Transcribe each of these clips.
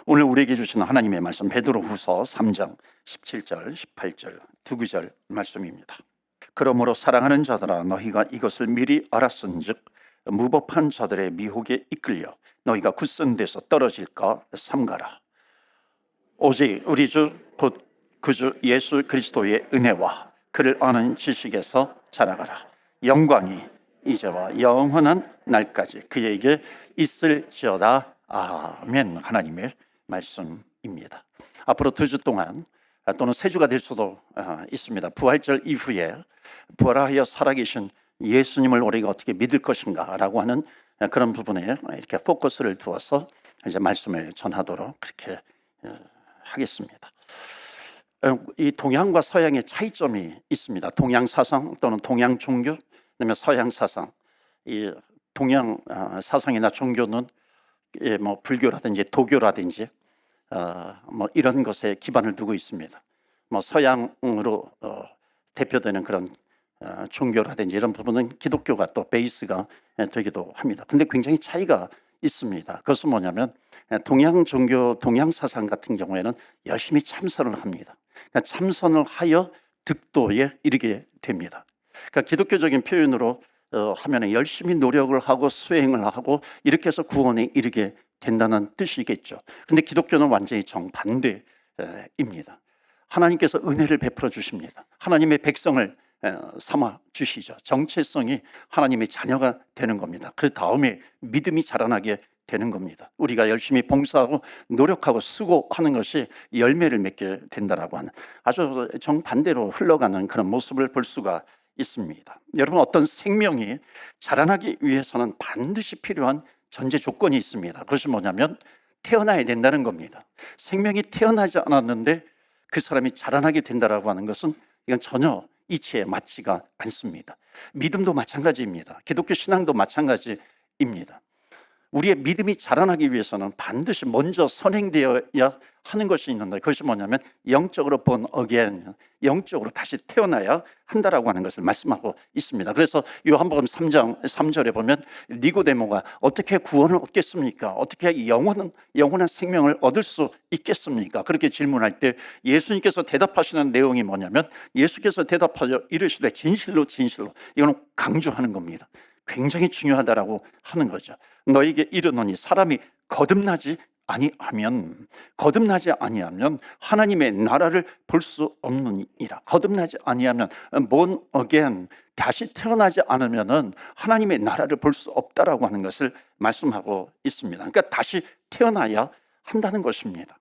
오늘 우리에게 주시는 하나님의 말씀 베드로후서 3장 17절, 18절 두 구절 말씀입니다. 그러므로 사랑하는 자들아 너희가 이것을 미리 알았은즉 무법한 자들의 미혹에 이끌려 너희가 굳선 데서 떨어질까 삼가라. 오직 우리 주 곧 그주 예수 그리스도의 은혜와 그를 아는 지식에서 자라가라. 영광이 이제와 영원한 날까지 그에게 있을지어다. 아멘. 하나님의 말씀입니다. 앞으로 2주 동안 또는 3주가 될 수도 있습니다. 부활절 이후에 부활하여 살아계신 예수님을 우리가 어떻게 믿을 것인가 라고 하는 그런 부분에 이렇게 포커스를 두어서 이제 말씀을 전하도록 그렇게 하겠습니다. 이 동양과 서양의 차이점이 있습니다. 동양 사상 또는 동양 종교, 그다음에 서양 사상. 이 동양 사상이나 종교는 뭐 불교라든지 도교라든지 뭐 이런 것에 기반을 두고 있습니다. 뭐 서양으로 대표되는 그런 종교라든지 이런 부분은 기독교가 또 베이스가 되기도 합니다. 근데 굉장히 차이가 있습니다. 그것은 뭐냐면 동양 종교, 동양 사상 같은 경우에는 열심히 참선을 합니다. 그러니까 참선을 하여 득도에 이르게 됩니다. 그러니까 기독교적인 표현으로 하면 열심히 노력을 하고 수행을 하고 이렇게 해서 구원에 이르게 된다는 뜻이겠죠. 그런데 기독교는 완전히 정반대입니다. 하나님께서 은혜를 베풀어 주십니다. 하나님의 백성을 삼아 주시죠. 정체성이 하나님의 자녀가 되는 겁니다. 그 다음에 믿음이 자라나게 되는 겁니다. 우리가 열심히 봉사하고 노력하고 수고하는 것이 열매를 맺게 된다라고 하는 아주 정반대로 흘러가는 그런 모습을 볼 수가 있습니다. 여러분, 어떤 생명이 자라나기 위해서는 반드시 필요한 전제 조건이 있습니다. 그것이 뭐냐면 태어나야 된다는 겁니다. 생명이 태어나지 않았는데 그 사람이 자라나게 된다라고 하는 것은 이건 전혀 이치에 맞지가 않습니다. 믿음도 마찬가지입니다. 기독교 신앙도 마찬가지입니다. 우리의 믿음이 자라나기 위해서는 반드시 먼저 선행되어야 하는 것이 있는데 그것이 뭐냐면 영적으로 born again, 영적으로 다시 태어나야 한다라고 하는 것을 말씀하고 있습니다. 그래서 요한복음 3장 3절에 보면 니고데모가 어떻게 구원을 얻겠습니까? 어떻게 영원한 생명을 얻을 수 있겠습니까? 그렇게 질문할 때 예수님께서 대답하시는 내용이 뭐냐면 예수께서 대답하여 이르시되 진실로 이거는 강조하는 겁니다. 굉장히 중요하다라고 하는 거죠. 너에게 이르노니 사람이 거듭나지 아니하면 하나님의 나라를 볼 수 없느니라. 거듭나지 아니하면 born again, 다시 태어나지 않으면은 하나님의 나라를 볼 수 없다라고 하는 것을 말씀하고 있습니다. 그러니까 다시 태어나야 한다는 것입니다.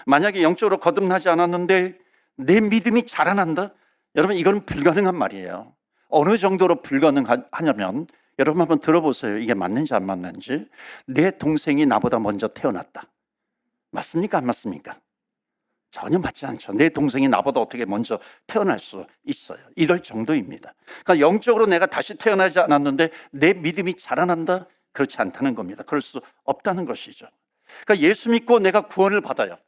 만약에 영적으로 거듭나지 않았는데 내 믿음이 자라난다? 여러분, 이건 불가능한 말이에요. 어느 정도로 불가능하냐면 여러분 한번 들어보세요. 이게 맞는지 안 맞는지. 내 동생이 나보다 먼저 태어났다. 맞습니까? 안 맞습니까? 전혀 맞지 않죠. 내 동생이 나보다 어떻게 먼저 태어날 수 있어요. 이럴 정도입니다. 그러니까 영적으로 내가 다시 태어나지 않았는데 내 믿음이 자라난다? 그렇지 않다는 겁니다. 그럴 수 없다는 것이죠. 그러니까 예수 믿고 내가 구원을 받아요.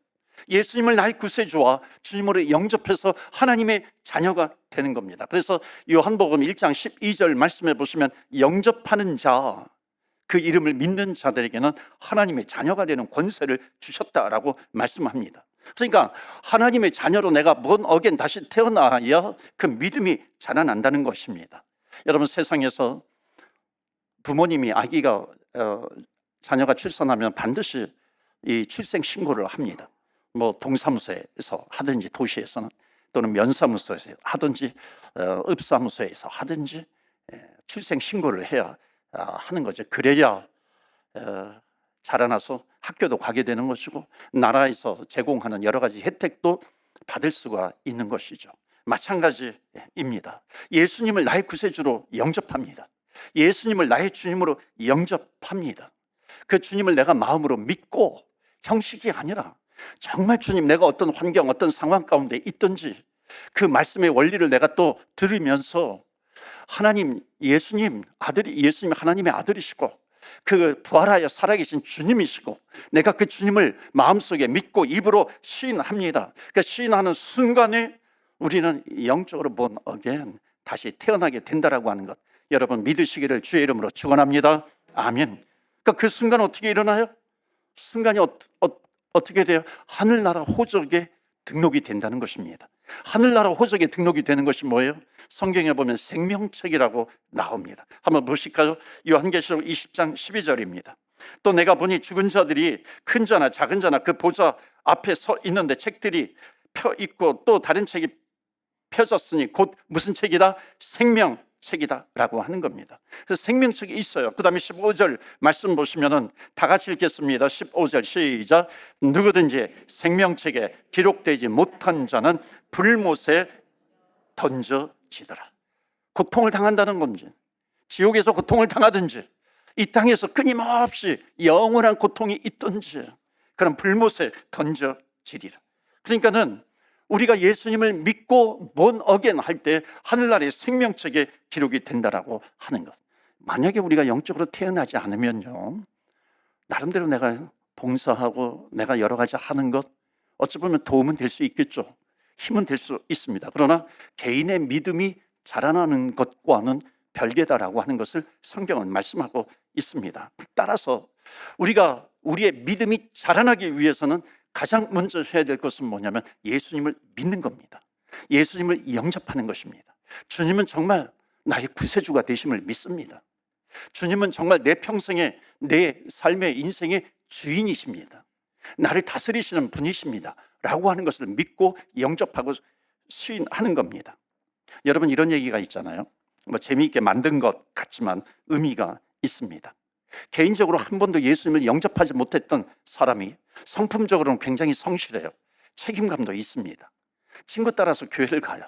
예수님을 나의 구세주와 주님으로 영접해서 하나님의 자녀가 되는 겁니다. 그래서 요한복음 1장 12절 말씀해 보시면 영접하는 자, 그 이름을 믿는 자들에게는 하나님의 자녀가 되는 권세를 주셨다라고 말씀합니다. 그러니까 하나님의 자녀로 내가 born again 다시 태어나야 그 믿음이 자라난다는 것입니다. 여러분, 세상에서 부모님이 아기가 자녀가 출산하면 반드시 이 출생 신고를 합니다. 뭐 동사무소에서 하든지 도시에서는 또는 면사무소에서 하든지 읍사무소에서 하든지 출생 신고를 해야 하는 거죠. 그래야 자라나서 학교도 가게 되는 것이고 나라에서 제공하는 여러 가지 혜택도 받을 수가 있는 것이죠. 마찬가지입니다. 예수님을 나의 구세주로 영접합니다. 예수님을 나의 주님으로 영접합니다. 그 주님을 내가 마음으로 믿고 형식이 아니라 정말 주님, 내가 어떤 환경, 어떤 상황 가운데 있든지 그 말씀의 원리를 내가 또 들으면서 하나님, 예수님 하나님의 아들이시고 그 부활하여 살아계신 주님이시고 내가 그 주님을 마음속에 믿고 입으로 시인합니다. 그 시인하는 순간에 우리는 영적으로 born again, 다시 태어나게 된다라고 하는 것, 여러분 믿으시기를 주의 이름으로 축원합니다. 아멘. 그러니까 그 순간 어떻게 일어나요? 순간이 어떻게 돼요? 하늘나라 호적에 등록이 된다는 것입니다. 하늘나라 호적에 등록이 되는 것이 뭐예요? 성경에 보면 생명책이라고 나옵니다. 한번 보실까요? 요한계시록 20장 12절입니다. 또 내가 보니 죽은 자들이 큰 자나 작은 자나 그 보좌 앞에 서 있는데 책들이 펴 있고 또 다른 책이 펴졌으니 곧 무슨 책이다? 생명책이다 라고 하는 겁니다. 그래서 생명책이 있어요. 그 다음에 15절 말씀 보시면은 다 같이 읽겠습니다. 15절 시작. 누구든지 생명책에 기록되지 못한 자는 불못에 던져지더라. 고통을 당한다는 겁니다. 지옥에서 고통을 당하든지 이 땅에서 끊임없이 영원한 고통이 있든지 그런 불못에 던져지리라. 그러니까는 우리가 예수님을 믿고 born again 할 때 하늘나라의 생명책에 기록이 된다라고 하는 것. 만약에 우리가 영적으로 태어나지 않으면요, 나름대로 내가 봉사하고 내가 여러 가지 하는 것 어찌 보면 도움은 될 수 있겠죠. 힘은 될 수 있습니다. 그러나 개인의 믿음이 자라나는 것과는 별개다라고 하는 것을 성경은 말씀하고 있습니다. 따라서 우리가 우리의 믿음이 자라나기 위해서는 가장 먼저 해야 될 것은 뭐냐면 예수님을 믿는 겁니다. 예수님을 영접하는 것입니다. 주님은 정말 나의 구세주가 되심을 믿습니다. 주님은 정말 내 평생에 내 삶의 인생의 주인이십니다. 나를 다스리시는 분이십니다 라고 하는 것을 믿고 영접하고 수인하는 겁니다. 여러분, 이런 얘기가 있잖아요. 뭐 재미있게 만든 것 같지만 의미가 있습니다. 개인적으로 한 번도 예수님을 영접하지 못했던 사람이 성품적으로는 굉장히 성실해요. 책임감도 있습니다. 친구 따라서 교회를 가요.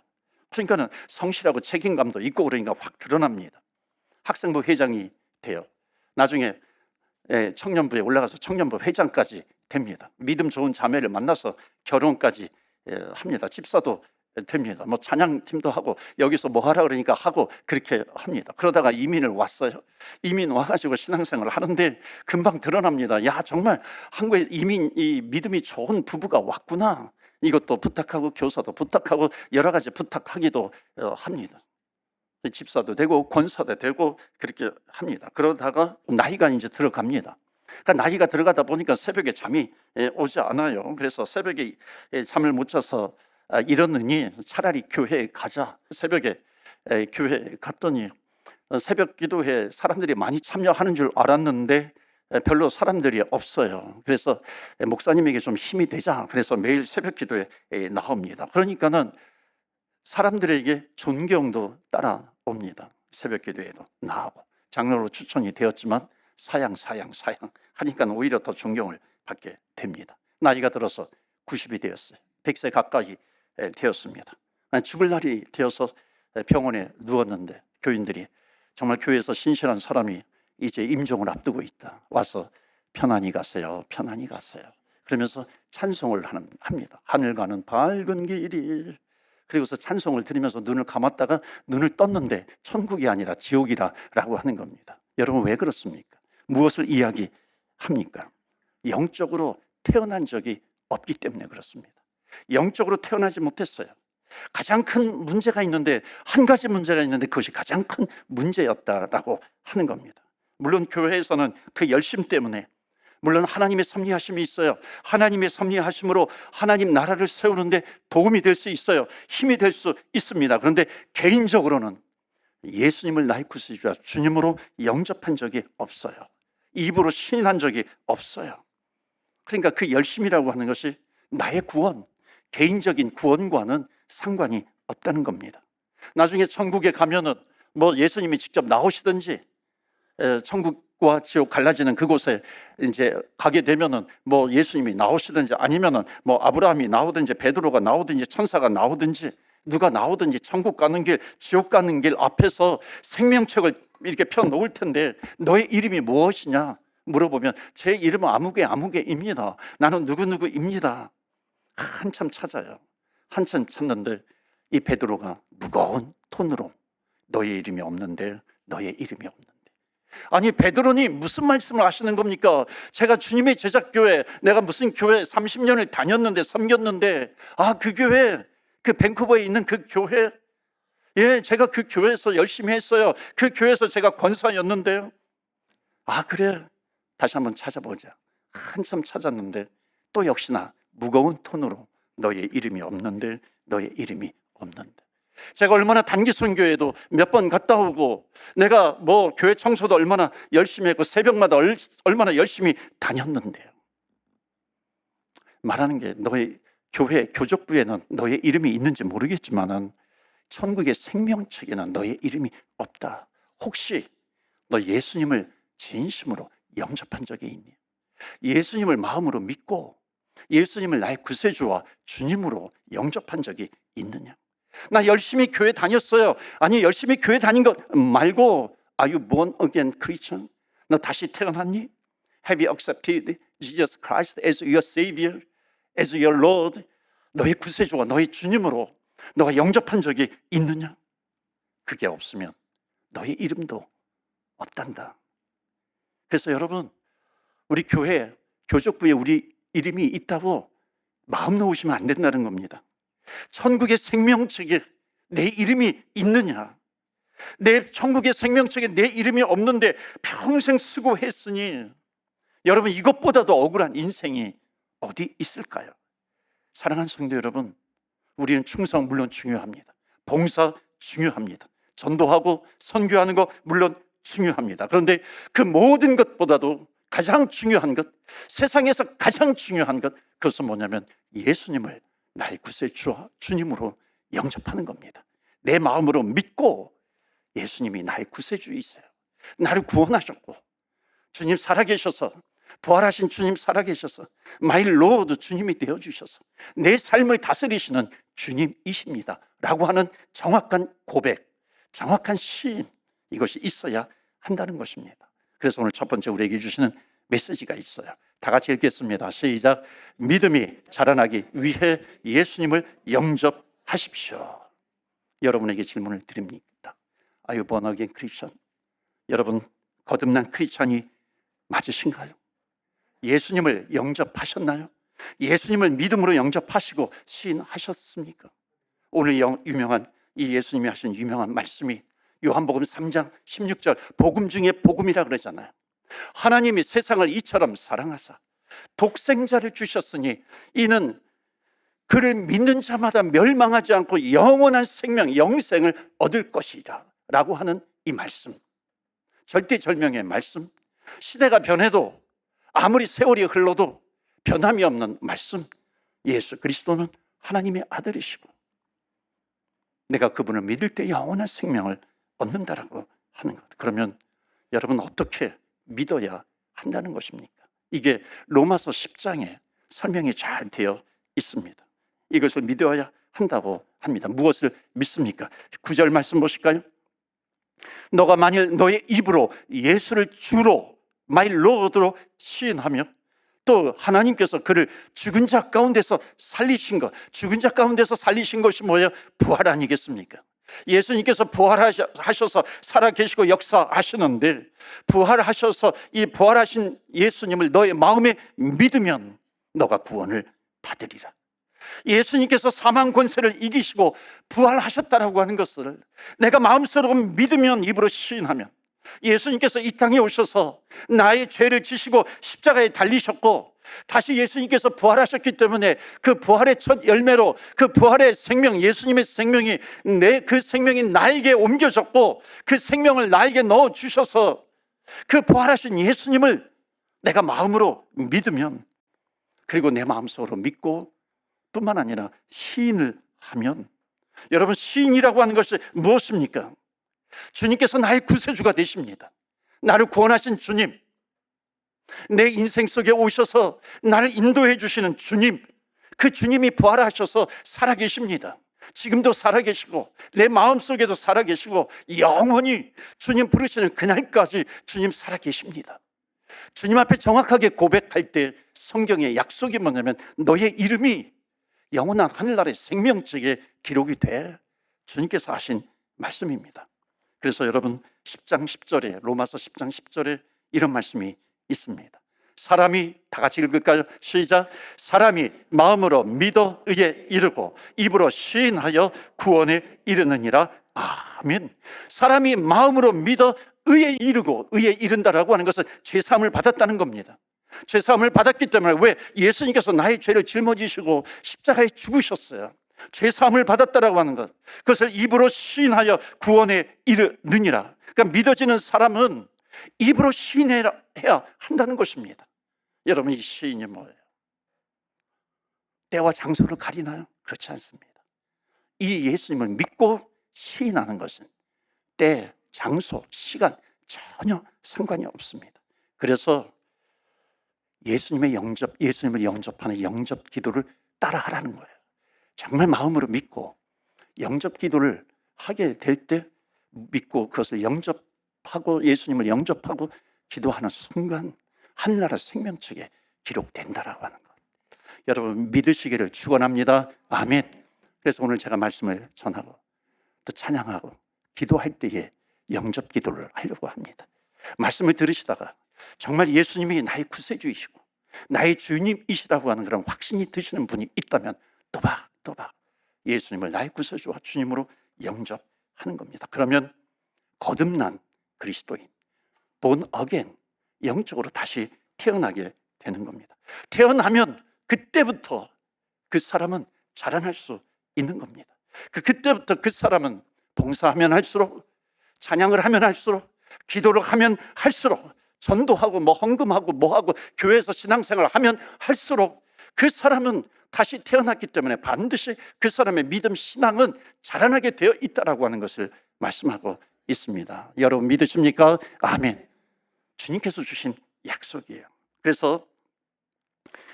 그러니까는 성실하고 책임감도 있고 그러니까 확 드러납니다. 학생부 회장이 돼요. 나중에 청년부에 올라가서 청년부 회장까지 됩니다. 믿음 좋은 자매를 만나서 결혼까지 합니다. 집사도 됩니다. 뭐 찬양팀도 하고 여기서 뭐 하라 그러니까 하고 그렇게 합니다. 그러다가 이민을 왔어요. 이민 와가지고 신앙생활을 하는데 금방 드러납니다. 야, 정말 한국에 이민 이 믿음이 좋은 부부가 왔구나. 이것도 부탁하고 교사도 부탁하고 여러 가지 부탁하기도 합니다. 집사도 되고 권사도 되고 그렇게 합니다. 그러다가 나이가 이제 들어갑니다. 그러니까 나이가 들어가다 보니까 새벽에 잠이 오지 않아요. 그래서 새벽에 잠을 못 자서 이러느니 차라리 교회에 가자. 새벽에 교회에 갔더니 새벽 기도회 사람들이 많이 참여하는 줄 알았는데 별로 사람들이 없어요. 그래서 목사님에게 좀 힘이 되자. 그래서 매일 새벽 기도에 나옵니다. 그러니까는 사람들에게 존경도 따라옵니다. 새벽 기도에도 나오고 장로로 추천이 되었지만 사양 하니까 오히려 더 존경을 받게 됩니다. 나이가 들어서 90이 되었어요. 100세 가까이 되었습니다. 죽을 날이 되어서 병원에 누웠는데 교인들이 정말 교회에서 신실한 사람이 이제 임종을 앞두고 있다. 와서 편안히 가세요. 편안히 가세요. 그러면서 찬송을 합니다. 하늘 가는 밝은 길이. 그리고서 찬송을 들으면서 눈을 감았다가 눈을 떴는데 천국이 아니라 지옥이라고 하는 겁니다. 여러분, 왜 그렇습니까? 무엇을 이야기합니까? 영적으로 태어난 적이 없기 때문에 그렇습니다. 영적으로 태어나지 못했어요. 가장 큰 문제가 있는데 한 가지 문제가 있는데 그것이 가장 큰 문제였다라고 하는 겁니다. 물론 교회에서는 그 열심 때문에 물론 하나님의 섭리하심이 있어요. 하나님의 섭리하심으로 하나님 나라를 세우는데 도움이 될 수 있어요. 힘이 될 수 있습니다. 그런데 개인적으로는 예수님을 나의 구세주와 주님으로 영접한 적이 없어요. 입으로 신인한 적이 없어요. 그러니까 그 열심이라고 하는 것이 나의 구원, 개인적인 구원과는 상관이 없다는 겁니다. 나중에 천국에 가면은 뭐 예수님이 직접 나오시든지 천국과 지옥 갈라지는 그곳에 이제 가게 되면은 뭐 예수님이 나오시든지 아니면은 뭐 아브라함이 나오든지 베드로가 나오든지 천사가 나오든지 누가 나오든지 천국 가는 길, 지옥 가는 길 앞에서 생명책을 이렇게 펴 놓을 텐데 너의 이름이 무엇이냐 물어보면 제 이름은 아무개입니다. 나는 누구입니다. 한참 찾아요. 한참 찾는데 이 베드로가 무거운 톤으로 너의 이름이 없는데 너의 이름이 없는데. 아니 베드로님 무슨 말씀을 하시는 겁니까? 제가 주님의 제자교회 내가 무슨 교회 30년을 다녔는데 섬겼는데 그 교회 그 밴쿠버에 있는 그 교회 제가 그 교회에서 열심히 했어요. 그 교회에서 제가 권사였는데요. 그래 다시 한번 찾아보자. 한참 찾았는데 또 역시나 무거운 톤으로 너의 이름이 없는데, 너의 이름이 없는데. 제가 얼마나 단기 선교회도 몇 번 갔다 오고, 내가 뭐 교회 청소도 얼마나 열심히 했고, 새벽마다 얼마나 열심히 다녔는데요. 말하는 게, 너의 교회 교족부에는 너의 이름이 있는지 모르겠지만은 천국의 생명책에는 너의 이름이 없다. 혹시 너 예수님을 진심으로 영접한 적이 있니? 예수님을 마음으로 믿고 예수님을 나의 구세주와 주님으로 영접한 적이 있느냐? 나 열심히 교회 다녔어요. 아니, 열심히 교회 다닌 것 말고, Are you born again Christian? 너 다시 태어났니? Have you accepted Jesus Christ as your Savior, as your Lord? 너의 구세주와 너의 주님으로 너가 영접한 적이 있느냐? 그게 없으면 너의 이름도 없단다. 그래서 여러분, 우리 교회 교족부에 우리 이름이 있다고 마음 놓으시면 안 된다는 겁니다. 천국의 생명책에 내 이름이 있느냐? 내 천국의 생명책에 내 이름이 없는데 평생 수고했으니, 여러분, 이것보다도 억울한 인생이 어디 있을까요? 사랑하는 성도 여러분, 우리는 충성 물론 중요합니다. 봉사 중요합니다. 전도하고 선교하는 거 물론 중요합니다. 그런데 그 모든 것보다도 가장 중요한 것, 세상에서 가장 중요한 것, 그것은 뭐냐면 예수님을 나의 구세주와 주님으로 영접하는 겁니다. 내 마음으로 믿고 예수님이 나의 구세주이세요. 나를 구원하셨고, 주님 살아계셔서, 부활하신 주님 살아계셔서 마이 로드 주님이 되어주셔서 내 삶을 다스리시는 주님이십니다 라고 하는 정확한 고백, 정확한 시인, 이것이 있어야 한다는 것입니다. 그래서 오늘 첫 번째 우리에게 주시는 메시지가 있어요. 다 같이 읽겠습니다. 시작. 믿음이 자라나기 위해 예수님을 영접하십시오. 여러분에게 질문을 드립니다. Are you born again Christian? 여러분, 거듭난 크리스찬이 맞으신가요? 예수님을 영접하셨나요? 예수님을 믿음으로 영접하시고 시인하셨습니까? 오늘 유명한 이 예수님이 하신 유명한 말씀이 요한복음 3장 16절, 복음 중에 복음이라 그러잖아요. 하나님이 세상을 이처럼 사랑하사 독생자를 주셨으니 이는 그를 믿는 자마다 멸망하지 않고 영원한 생명, 영생을 얻을 것이라 라고 하는 이 말씀, 절대절명의 말씀, 시대가 변해도 아무리 세월이 흘러도 변함이 없는 말씀, 예수 그리스도는 하나님의 아들이시고 내가 그분을 믿을 때 영원한 생명을 얻는다라고 하는 것. 그러면 여러분, 어떻게 믿어야 한다는 것입니까? 이게 로마서 10장에 설명이 잘 되어 있습니다. 이것을 믿어야 한다고 합니다. 무엇을 믿습니까? 9절 말씀 보실까요? 너가 만일 너의 입으로 예수를 주로, 마이 로드로 시인하며, 또 하나님께서 그를 죽은 자 가운데서 살리신 것, 죽은 자 가운데서 살리신 것이 뭐예요? 부활 아니겠습니까? 예수님께서 부활하셔서 살아계시고 역사하시는데, 부활하셔서 이 부활하신 예수님을 너의 마음에 믿으면 너가 구원을 받으리라. 예수님께서 사망 권세를 이기시고 부활하셨다라고 하는 것을 내가 마음속으로 믿으면, 입으로 시인하면, 예수님께서 이 땅에 오셔서 나의 죄를 지시고 십자가에 달리셨고 다시 예수님께서 부활하셨기 때문에 그 부활의 첫 열매로 그 부활의 생명, 예수님의 생명이 그 생명이 나에게 옮겨졌고 그 생명을 나에게 넣어주셔서 그 부활하신 예수님을 내가 마음으로 믿으면, 그리고 내 마음속으로 믿고 뿐만 아니라 시인을 하면, 여러분, 시인이라고 하는 것이 무엇입니까? 주님께서 나의 구세주가 되십니다. 나를 구원하신 주님, 내 인생 속에 오셔서 나를 인도해 주시는 주님, 그 주님이 부활하셔서 살아계십니다. 지금도 살아계시고 내 마음속에도 살아계시고 영원히 주님 부르시는 그날까지 주님 살아계십니다. 주님 앞에 정확하게 고백할 때 성경의 약속이 뭐냐면 너의 이름이 영원한 하늘나라의 생명책에 기록이 돼, 주님께서 하신 말씀입니다. 그래서 여러분, 10장 10절에, 로마서 10장 10절에 이런 말씀이 있습니다. 사람이, 다 같이 읽을까요? 시작. 사람이 마음으로 믿어 의에 이르고 입으로 시인하여 구원에 이르느니라. 아멘. 사람이 마음으로 믿어 의에 이르고, 의에 이른다라고 하는 것은 죄사함을 받았다는 겁니다. 죄사함을 받았기 때문에. 왜? 예수님께서 나의 죄를 짊어지시고 십자가에 죽으셨어요. 죄사함을 받았다라고 하는 것, 그것을 입으로 시인하여 구원에 이르느니라. 그러니까 믿어지는 사람은 입으로 시인해야 한다는 것입니다. 여러분, 이 시인이 뭐예요? 때와 장소를 가리나요? 그렇지 않습니다. 이 예수님을 믿고 시인하는 것은 때, 장소, 시간 전혀 상관이 없습니다. 그래서 예수님을 영접하는 영접 기도를 따라하라는 거예요. 정말 마음으로 믿고 영접 기도를 하게 될 때, 믿고 그것을 영접하고 예수님을 영접하고 기도하는 순간 하늘나라 생명책에 기록된다라고 하는 것, 여러분 믿으시기를 축원합니다. 아멘. 그래서 오늘 제가 말씀을 전하고 또 찬양하고 기도할 때에 영접 기도를 하려고 합니다. 말씀을 들으시다가 정말 예수님이 나의 구세주이시고 나의 주님이시라고 하는 그런 확신이 드시는 분이 있다면 또박 예수님을 나의 구세주와 주님으로 영접하는 겁니다. 그러면 거듭난 그리스도인, born again, 영적으로 다시 태어나게 되는 겁니다. 태어나면 그때부터 그 사람은 자라날 수 있는 겁니다. 그때부터 그 사람은 봉사하면 할수록, 찬양을 하면 할수록, 기도를 하면 할수록, 전도하고 헌금하고 뭐하고 교회에서 신앙생활을 하면 할수록 그 사람은 다시 태어났기 때문에 반드시 그 사람의 믿음, 신앙은 자라나게 되어 있다라고 하는 것을 말씀하고 있습니다. 여러분 믿으십니까? 아멘. 주님께서 주신 약속이에요. 그래서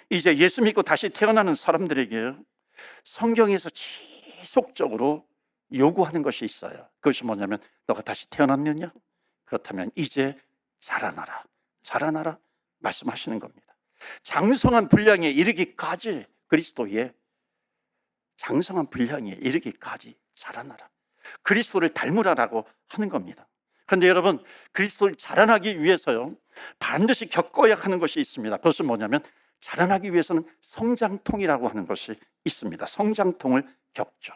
이제 예수 믿고 다시 태어나는 사람들에게 성경에서 지속적으로 요구하는 것이 있어요. 그것이 뭐냐면, 너가 다시 태어났느냐? 그렇다면 이제 자라나라 말씀하시는 겁니다. 장성한 분량에 이르기까지, 그리스도의 장성한 분량에 이르기까지 자라나라, 그리스도를 닮으라라고 하는 겁니다. 그런데 여러분, 그리스도를 자라나기 위해서요 반드시 겪어야 하는 것이 있습니다. 그것은 뭐냐면, 자라나기 위해서는 성장통이라고 하는 것이 있습니다. 성장통을 겪죠.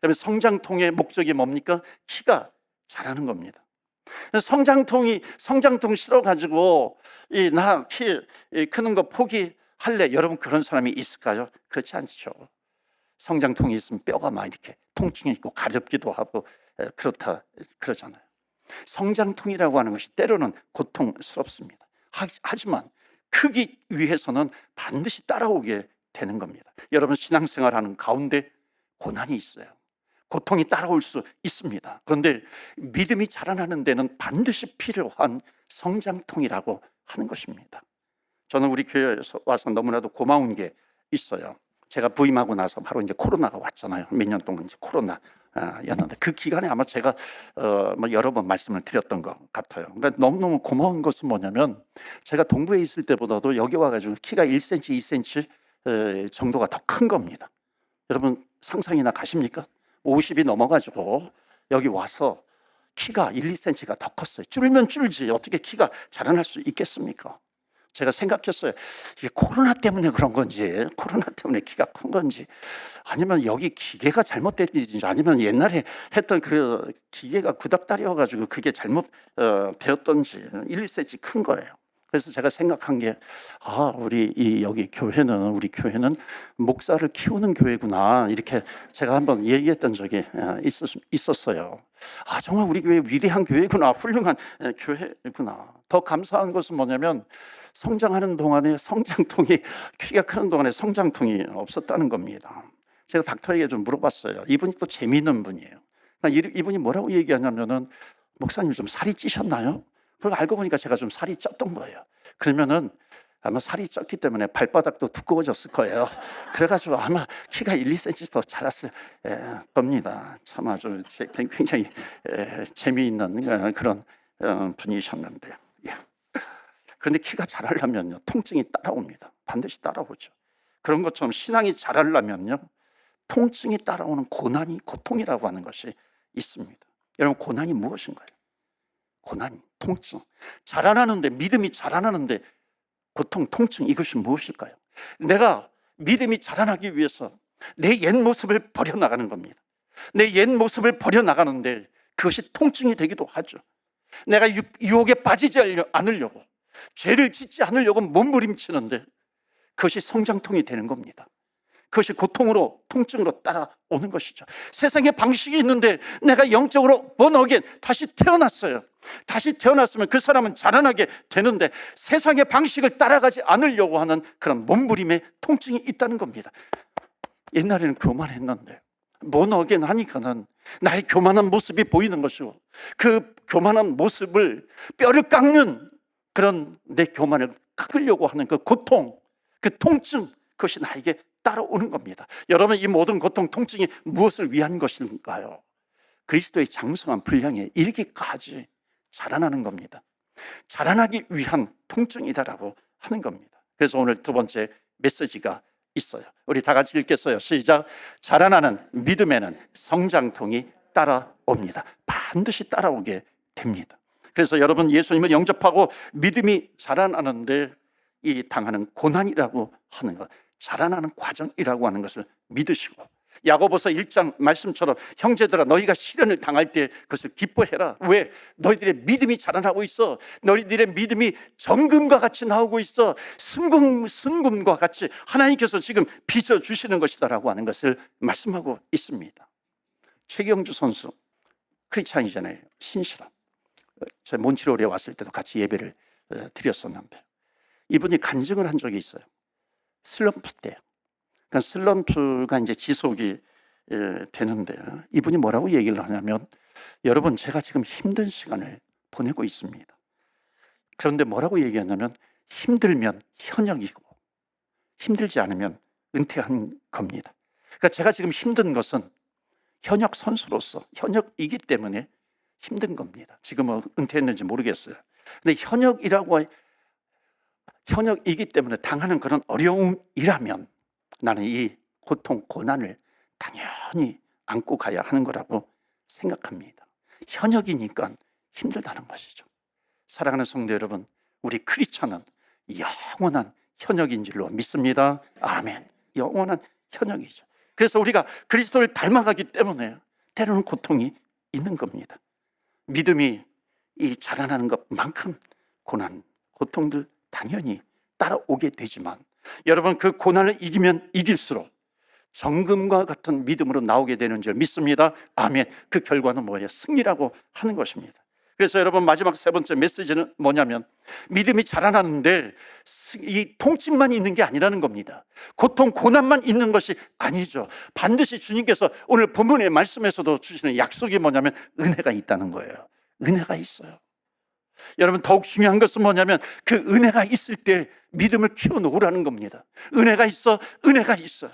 여러분, 성장통의 목적이 뭡니까? 키가 자라는 겁니다. 성장통 실어가지고 나 키 크는 거 포기할래, 여러분 그런 사람이 있을까요? 그렇지 않죠. 성장통이 있으면 뼈가 막 이렇게 통증이 있고 가렵기도 하고 그러잖아요. 성장통이라고 하는 것이 때로는 고통스럽습니다. 하지만 크기 위해서는 반드시 따라오게 되는 겁니다. 여러분, 신앙생활하는 가운데 고난이 있어요. 고통이 따라올 수 있습니다. 그런데 믿음이 자라나는 데는 반드시 필요한 성장통이라고 하는 것입니다. 저는 우리 교회에서 와서 너무나도 고마운 게 있어요. 제가 부임하고 나서 바로 이제 코로나가 왔잖아요. 몇 년 동안 이제 코로나였는데 그 기간에 아마 제가 여러 번 말씀을 드렸던 것 같아요. 그러니까 너무너무 고마운 것은 뭐냐면, 제가 동부에 있을 때보다도 여기 와가지고 키가 1cm, 2cm 정도가 더 큰 겁니다. 여러분 상상이나 가십니까? 50이 넘어가지고 여기 와서 키가 1, 2cm가 더 컸어요. 줄면 줄지 어떻게 키가 자라날 수 있겠습니까? 제가 생각했어요. 이게 코로나 때문에 그런 건지, 코로나 때문에 키가 큰 건지, 아니면 여기 기계가 잘못됐는지, 아니면 옛날에 했던 그 기계가 구닥다리여가지고 그게 잘못 되었던지 1, 2cm 큰 거예요. 그래서 제가 생각한 게, 우리 우리 교회는 목사를 키우는 교회구나, 이렇게 제가 한번 얘기했던 적이 있었어요. 정말 우리 교회 위대한 교회구나, 훌륭한 교회구나. 더 감사한 것은 뭐냐면, 성장하는 동안에 성장통이, 키가 크는 동안에 성장통이 없었다는 겁니다. 제가 닥터에게 좀 물어봤어요. 이분이 또 재미있는 분이에요. 이분이 뭐라고 얘기하냐면은, 목사님 좀 살이 찌셨나요? 그걸 알고 보니까 제가 좀 살이 쪘던 거예요. 그러면은 아마 살이 쪘기 때문에 발바닥도 두꺼워졌을 거예요. 그래가지고 아마 키가 1, 2cm 더 자랐을 겁니다. 참 아주 굉장히 재미있는 그런 분이셨는데요. 그런데 키가 자라려면요, 통증이 따라옵니다. 반드시 따라오죠. 그런 것처럼 신앙이 자라려면요, 통증이 따라오는 고통이라고 하는 것이 있습니다. 여러분, 고난이 무엇인가요? 고난, 통증. 자라나는데, 믿음이 자라나는데 고통, 통증, 이것이 무엇일까요? 내가 믿음이 자라나기 위해서 내 옛 모습을 버려나가는 겁니다. 내 옛 모습을 버려나가는데 그것이 통증이 되기도 하죠. 내가 유혹에 빠지지 않으려고, 죄를 짓지 않으려고 몸부림치는데 그것이 성장통이 되는 겁니다. 그것이 고통으로, 통증으로 따라오는 것이죠. 세상에 방식이 있는데 내가 영적으로 번어겐 다시 태어났어요. 다시 태어났으면 그 사람은 자라나게 되는데 세상의 방식을 따라가지 않으려고 하는 그런 몸부림의 통증이 있다는 겁니다. 옛날에는 교만했는데 번어겐 하니까는 나의 교만한 모습이 보이는 것이고, 그 교만한 모습을 뼈를 깎는 그런 내 교만을 깎으려고 하는 그 고통, 그 통증, 그것이 나에게 따라오는 겁니다. 여러분, 이 모든 고통, 통증이 무엇을 위한 것인가요? 그리스도의 장성한 분량에 이르기까지 자라나는 겁니다. 자라나기 위한 통증이다라고 하는 겁니다. 그래서 오늘 두 번째 메시지가 있어요. 우리 다 같이 읽겠어요. 시작. 자라나는 믿음에는 성장통이 따라옵니다. 반드시 따라오게 됩니다. 그래서 여러분, 예수님을 영접하고 믿음이 자라나는데 이 당하는 고난이라고 하는 것, 자라나는 과정이라고 하는 것을 믿으시고, 야고보서 1장 말씀처럼 형제들아 너희가 시련을 당할 때 그것을 기뻐해라. 왜? 너희들의 믿음이 자라나고 있어. 너희들의 믿음이 정금과 같이 나오고 있어. 순금과 같이 하나님께서 지금 빚어주시는 것이다라고 하는 것을 말씀하고 있습니다. 최경주 선수, 크리스찬이잖아요. 신실한. 제 몬트리올에 왔을 때도 같이 예배를 드렸었는데 이분이 간증을 한 적이 있어요. 슬럼프 때. 그러니까 슬럼프가 이제 지속이 되는데 이분이 뭐라고 얘기를 하냐면, 여러분 제가 지금 힘든 시간을 보내고 있습니다. 그런데 뭐라고 얘기하냐면, 힘들면 현역이고 힘들지 않으면 은퇴한 겁니다. 그러니까 제가 지금 힘든 것은 현역 선수로서 현역이기 때문에 힘든 겁니다. 지금은 은퇴했는지 모르겠어요. 근데 현역이기 때문에 당하는 그런 어려움이라면 나는 이 고통, 고난을 당연히 안고 가야 하는 거라고 생각합니다. 현역이니까 힘들다는 것이죠. 사랑하는 성도 여러분, 우리 크리스천은 영원한 현역인 줄로 믿습니다. 아멘. 영원한 현역이죠. 그래서 우리가 그리스도를 닮아가기 때문에 때로는 고통이 있는 겁니다. 믿음이 이 자라나는 것만큼 고난, 고통들 당연히 따라오게 되지만, 여러분 그 고난을 이기면 이길수록 정금과 같은 믿음으로 나오게 되는 줄 믿습니다. 아멘. 그 결과는 뭐예요? 승리라고 하는 것입니다. 그래서 여러분, 마지막 세 번째 메시지는 뭐냐면, 믿음이 자라나는데 이 통증만 있는 게 아니라는 겁니다. 고통, 고난만 있는 것이 아니죠. 반드시 주님께서 오늘 본문의 말씀에서도 주시는 약속이 뭐냐면 은혜가 있다는 거예요. 은혜가 있어요. 여러분, 더욱 중요한 것은 뭐냐면 그 은혜가 있을 때 믿음을 키워놓으라는 겁니다. 은혜가 있어, 은혜가 있어.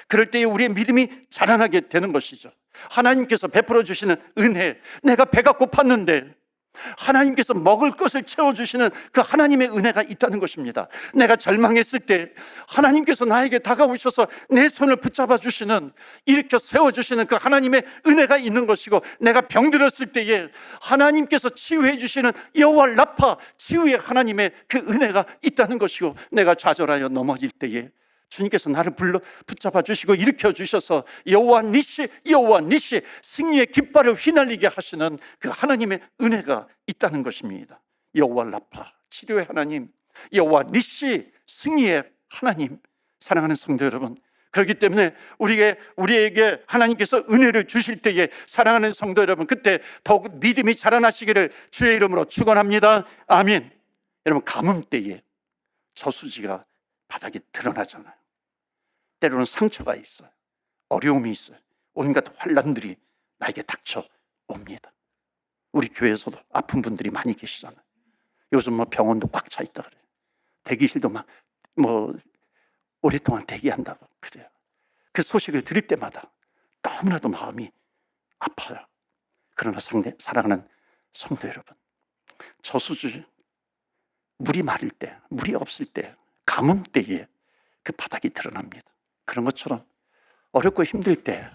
그럴 때 우리의 믿음이 자라나게 되는 것이죠. 하나님께서 베풀어 주시는 은혜, 내가 배가 고팠는데 하나님께서 먹을 것을 채워주시는 그 하나님의 은혜가 있다는 것입니다. 내가 절망했을 때 하나님께서 나에게 다가오셔서 내 손을 붙잡아 주시는, 일으켜 세워주시는 그 하나님의 은혜가 있는 것이고, 내가 병들었을 때에 하나님께서 치유해 주시는 여호와 라파, 치유의 하나님의 그 은혜가 있다는 것이고, 내가 좌절하여 넘어질 때에 주님께서 나를 불러 붙잡아 주시고 일으켜 주셔서 여호와 니시, 여호와 니시, 승리의 깃발을 휘날리게 하시는 그 하나님의 은혜가 있다는 것입니다. 여호와 라파, 치료의 하나님, 여호와 니시, 승리의 하나님. 사랑하는 성도 여러분, 그렇기 때문에 우리에게 하나님께서 은혜를 주실 때에, 사랑하는 성도 여러분, 그때 더욱 믿음이 자라나시기를 주의 이름으로 축원합니다. 아멘. 여러분, 가뭄 때에 저수지가 바닥에 드러나잖아요. 때로는 상처가 있어요. 어려움이 있어요. 온갖 환난들이 나에게 닥쳐옵니다. 우리 교회에서도 아픈 분들이 많이 계시잖아요. 요즘 뭐 병원도 꽉 차 있다 그래요. 대기실도 막 오랫동안 대기한다고 그래요. 그 소식을 들을 때마다 너무나도 마음이 아파요. 그러나 사랑하는 성도 여러분, 저수지, 물이 마를 때, 물이 없을 때, 가뭄 때에 그 바닥이 드러납니다. 그런 것처럼 어렵고 힘들 때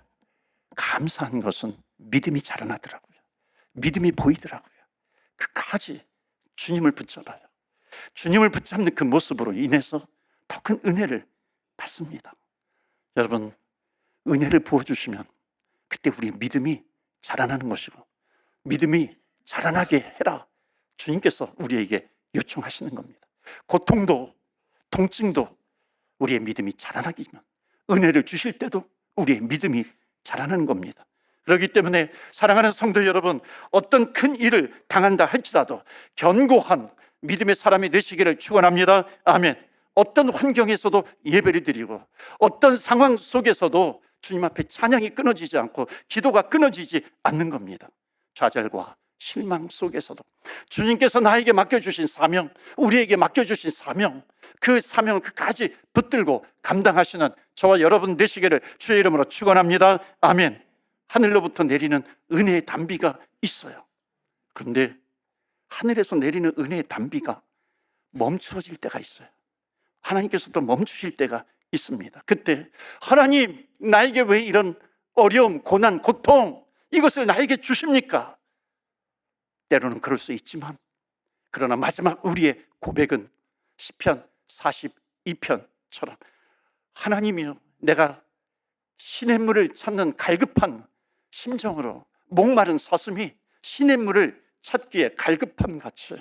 감사한 것은 믿음이 자라나더라고요. 믿음이 보이더라고요. 끝까지 주님을 붙잡아요. 주님을 붙잡는 그 모습으로 인해서 더 큰 은혜를 받습니다. 여러분, 은혜를 부어주시면 그때 우리의 믿음이 자라나는 것이고, 믿음이 자라나게 해라, 주님께서 우리에게 요청하시는 겁니다. 고통도 통증도 우리의 믿음이 자라나기만, 은혜를 주실 때도 우리의 믿음이 자라나는 겁니다. 그렇기 때문에 사랑하는 성도 여러분, 어떤 큰 일을 당한다 할지라도 견고한 믿음의 사람이 되시기를 축원합니다. 아멘. 어떤 환경에서도 예배를 드리고 어떤 상황 속에서도 주님 앞에 찬양이 끊어지지 않고 기도가 끊어지지 않는 겁니다. 좌절과 실망 속에서도 주님께서 나에게 맡겨주신 사명, 우리에게 맡겨주신 사명, 그 사명을 끝까지 붙들고 감당하시는 저와 여러분 되시기를 주의 이름으로 축원합니다. 아멘. 하늘로부터 내리는 은혜의 단비가 있어요. 그런데 하늘에서 내리는 은혜의 단비가 멈추어질 때가 있어요. 하나님께서도 멈추실 때가 있습니다. 그때 하나님, 나에게 왜 이런 어려움, 고난, 고통 이것을 나에게 주십니까? 때로는 그럴 수 있지만, 그러나 마지막 우리의 고백은 시편 42편처럼 하나님이여, 내가 시냇물을 찾는 갈급한 심정으로 목마른 사슴이 시냇물을 찾기에 갈급함 같이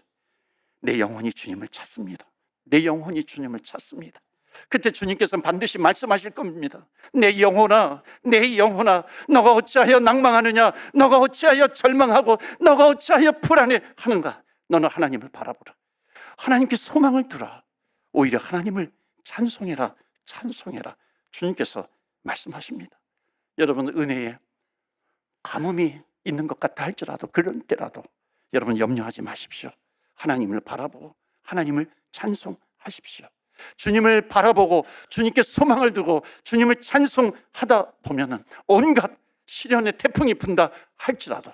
내 영혼이 주님을 찾습니다. 내 영혼이 주님을 찾습니다. 그때 주님께서는 반드시 말씀하실 겁니다. 내 영혼아, 내 영혼아, 너가 어찌하여 낭망하느냐? 너가 어찌하여 절망하고 너가 어찌하여 불안해하는가? 너는 하나님을 바라보라. 하나님께 소망을 두라. 오히려 하나님을 찬송해라, 찬송해라. 주님께서 말씀하십니다. 여러분, 은혜에 가뭄이 있는 것 같아 할지라도, 그런 때라도 여러분 염려하지 마십시오. 하나님을 바라보고 하나님을 찬송하십시오. 주님을 바라보고 주님께 소망을 두고 주님을 찬송하다 보면은 온갖 시련의 태풍이 분다 할지라도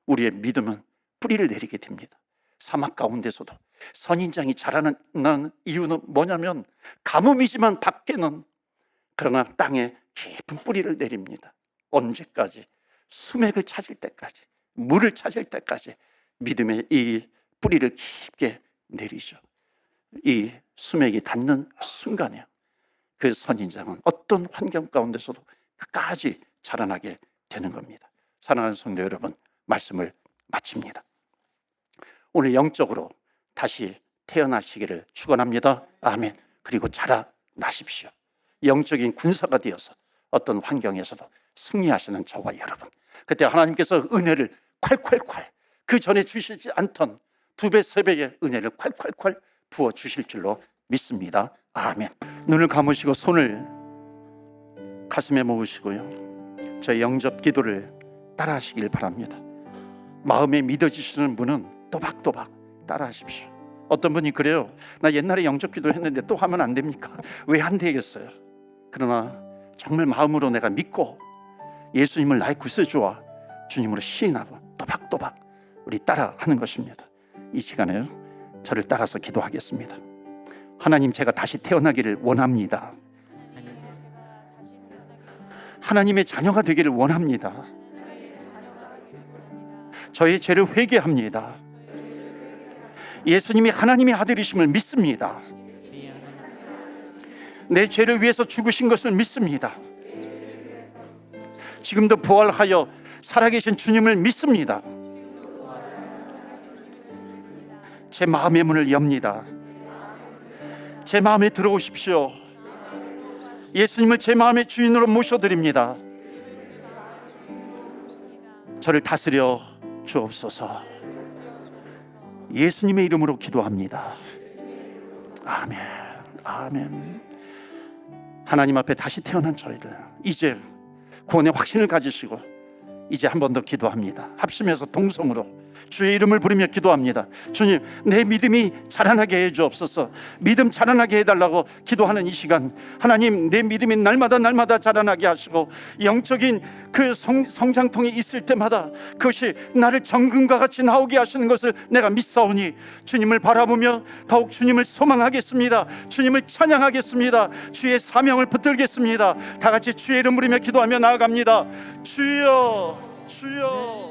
우리의 믿음은 뿌리를 내리게 됩니다. 사막 가운데서도 선인장이 자라는 이유는 뭐냐면 가뭄이지만 밖에는, 그러나 땅에 깊은 뿌리를 내립니다. 언제까지? 수맥을 찾을 때까지, 물을 찾을 때까지 믿음의 이 뿌리를 깊게 내리죠. 이 수맥이 닿는 순간에 그 선인장은 어떤 환경 가운데서도 끝까지 자라나게 되는 겁니다. 사랑하는 성도 여러분, 말씀을 마칩니다. 오늘 영적으로 다시 태어나시기를 축원합니다. 아멘. 그리고 자라나십시오. 영적인 군사가 되어서 어떤 환경에서도 승리하시는 저와 여러분, 그때 하나님께서 은혜를 콸콸콸, 그 전에 주시지 않던 2배, 3배의 은혜를 콸콸콸 부어주실 줄로 믿습니다. 아멘. 눈을 감으시고 손을 가슴에 모으시고요, 저의 영접 기도를 따라하시길 바랍니다. 마음에 믿어지시는 분은 또박또박 따라하십시오. 어떤 분이 그래요. 나 옛날에 영접 기도 했는데 또 하면 안 됩니까? 왜 안 되겠어요? 그러나 정말 마음으로 내가 믿고 예수님을 나의 구세주와 주님으로 시인하고 또박또박 우리 따라하는 것입니다. 이 시간에 저를 따라서 기도하겠습니다. 하나님, 제가 다시 태어나기를 원합니다. 하나님의 자녀가 되기를 원합니다. 저의 죄를 회개합니다. 예수님이 하나님의 아들이심을 믿습니다. 내 죄를 위해서 죽으신 것을 믿습니다. 지금도 부활하여 살아계신 주님을 믿습니다. 제 마음의 문을 엽니다. 제 마음에 들어오십시오. 예수님을 제 마음의 주인으로 모셔드립니다. 저를 다스려 주옵소서. 예수님의 이름으로 기도합니다. 아멘. 아멘. 하나님 앞에 다시 태어난 저희들, 이제 구원의 확신을 가지시고 이제 한 번 더 기도합니다. 합심해서 동성으로 주의 이름을 부르며 기도합니다. 주님, 내 믿음이 자라나게 해주옵소서. 믿음 자라나게 해달라고 기도하는 이 시간, 하나님, 내 믿음이 날마다 자라나게 하시고 영적인 그 성장통이 있을 때마다 그것이 나를 정금과 같이 나오게 하시는 것을 내가 믿사오니 주님을 바라보며 더욱 주님을 소망하겠습니다. 주님을 찬양하겠습니다. 주의 사명을 붙들겠습니다. 다 같이 주의 이름 부르며 기도하며 나아갑니다. 주여, 주여.